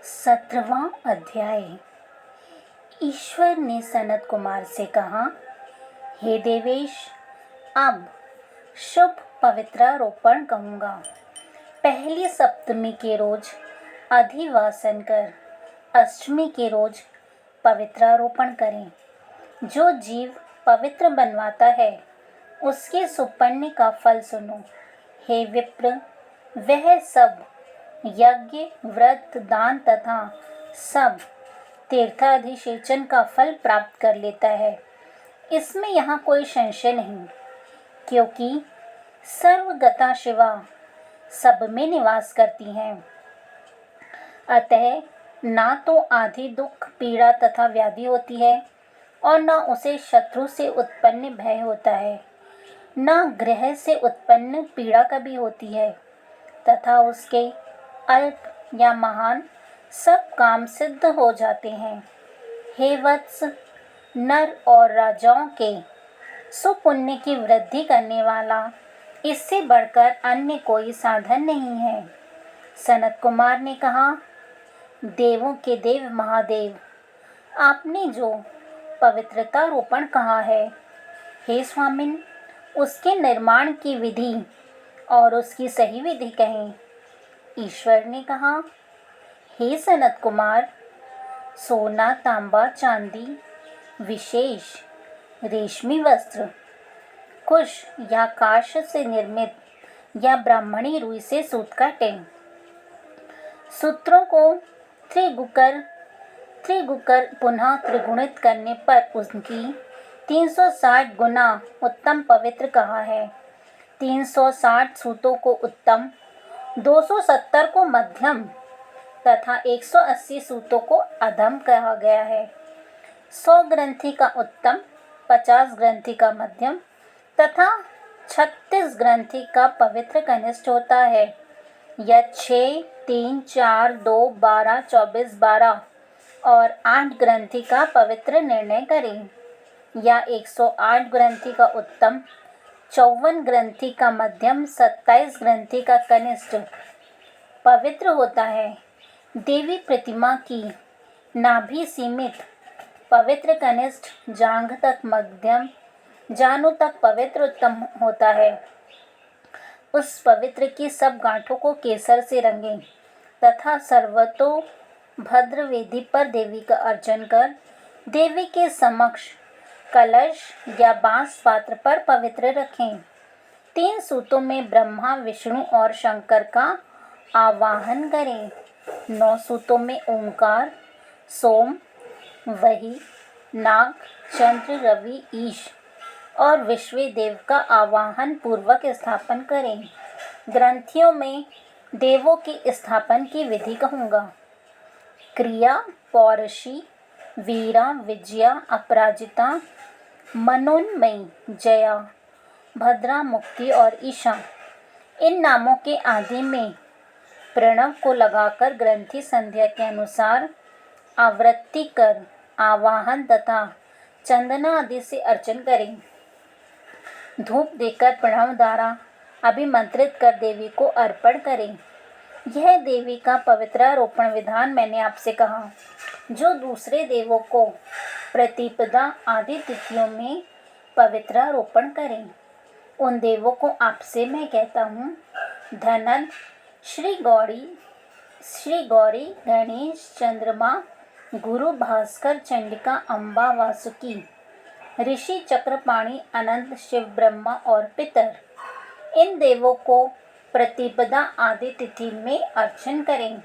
17वां अध्याय। ईश्वर ने सनत कुमार से कहा, हे देवेश, अब शुभ पवित्रारोपण कहूँगा। पहली सप्तमी के रोज अधिवासन कर अष्टमी के रोज पवित्रारोपण करें। जो जीव पवित्र बनवाता है उसके सुपुण्य का फल सुनो। हे विप्र, वह सब यज्ञ, व्रत, दान तथा सब तीर्थाधिषेचन का फल प्राप्त कर लेता है। इसमें यहाँ कोई संशय नहीं, क्योंकि सर्वगता शिवा सब में निवास करती हैं। अतः ना तो आदि दुख, पीड़ा तथा व्याधि होती है और न उसे शत्रु से उत्पन्न भय होता है, न ग्रह से उत्पन्न पीड़ा कभी होती है, तथा उसके अल्प या महान सब काम सिद्ध हो जाते हैं। हे वत्स, नर और राजाओं के सुपुण्य की वृद्धि करने वाला इससे बढ़कर अन्य कोई साधन नहीं है। सनत कुमार ने कहा, देवों के देव महादेव, आपने जो पवित्रतारोपण कहा है, हे स्वामिन, उसके निर्माण की विधि और उसकी सही विधि कहें। ईश्वर ने कहा, हे सनत कुमार, सोना, तांबा, चांदी, विशेष रेशमी वस्त्र, कुश या काश से निर्मित या ब्राह्मणी रुई से सूत काटे, सूत्रों को त्रिगुकर पुनः त्रिगुणित करने पर उनकी 360 गुना उत्तम पवित्र कहा है। 360 सूतों को उत्तम, 270 को मध्यम तथा 180 सूतों को अधम कहा गया है। 100 ग्रंथि का उत्तम, 50 ग्रंथि का मध्यम तथा 36 ग्रंथि का पवित्र कनिष्ठ होता है। यह 6, 3, 4, 2, 12, 24, 12 और 8 ग्रंथि का पवित्र निर्णय करें, या 108 ग्रंथि का उत्तम, 54 ग्रंथि का मध्यम, 27 ग्रंथि का कनिष्ठ पवित्र होता है। देवी प्रतिमा की नाभि सीमित पवित्र कनिष्ठ, जांघ तक मध्यम, जानू तक पवित्र उत्तम होता है। उस पवित्र की सब गांठों को केसर से रंगें तथा सर्वतो भद्र वेदी पर देवी का अर्चन कर देवी के समक्ष कलश या बांस पात्र पर पवित्र रखें। 3 सूतों में ब्रह्मा, विष्णु और शंकर का आवाहन करें। 9 सूतों में ओंकार, सोम, वही, नाग, चंद्र, रवि, ईश और विश्वदेव का आवाहन पूर्वक स्थापन करें। ग्रंथियों में देवों की स्थापन की विधि कहूँगा। क्रिया, पौरुषी, वीरा, विजया, अपराजिता, मनोन्मयी, जया, भद्रा, मुक्ति और ईशा, इन नामों के आदि में प्रणव को लगाकर ग्रंथि संध्या के अनुसार आवृत्ति कर आवाहन तथा चंदना आदि से अर्चन करें। धूप देकर प्रणव द्वारा अभिमंत्रित कर देवी को अर्पण करें। यह देवी का पवित्रारोपण विधान मैंने आपसे कहा। जो दूसरे देवों को प्रतिपदा आदि तिथियों में पवित्रारोपण करें, उन देवों को आपसे मैं कहता हूँ, धनन, श्री गौरी, गणेश, चंद्रमा, गुरु, भास्कर, चंडिका, अम्बा, वासुकी, ऋषि, चक्रपाणि, अनंत, शिव, ब्रह्मा और पितर, इन देवों को प्रतिपदा आदि तिथि में अर्चन करें।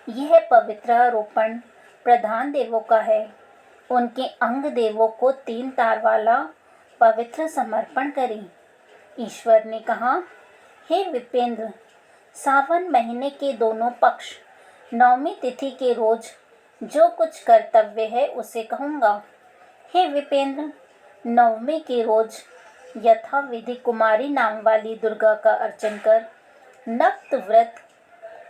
यह पवित्रारोपण प्रधान देवों का है। उनके अंग देवों को 3 तार वाला पवित्र समर्पण करें। ईश्वर ने कहा, हे विपेंद्र, सावन महीने के दोनों पक्ष नवमी तिथि के रोज जो कुछ कर्तव्य है उसे कहूँगा। हे विपेंद्र, नवमी के रोज यथा विधि कुमारी नाम वाली दुर्गा का अर्चन कर, नक्त व्रत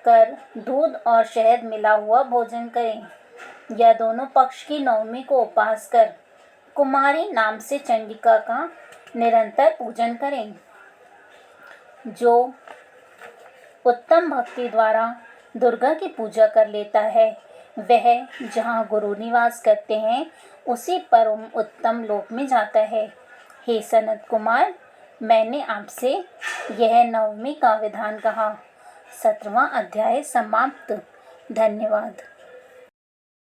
कर दूध और शहद मिला हुआ भोजन करें, या दोनों पक्ष की नवमी को उपास कर कुमारी नाम से चंडिका का निरंतर पूजन करें। जो उत्तम भक्ति द्वारा दुर्गा की पूजा कर लेता है, वह जहाँ गुरु निवास करते हैं उसी परम उत्तम लोक में जाता है। हे सनत कुमार, मैंने आपसे यह 9वीं का विधान कहा। 17वां अध्याय समाप्त। धन्यवाद।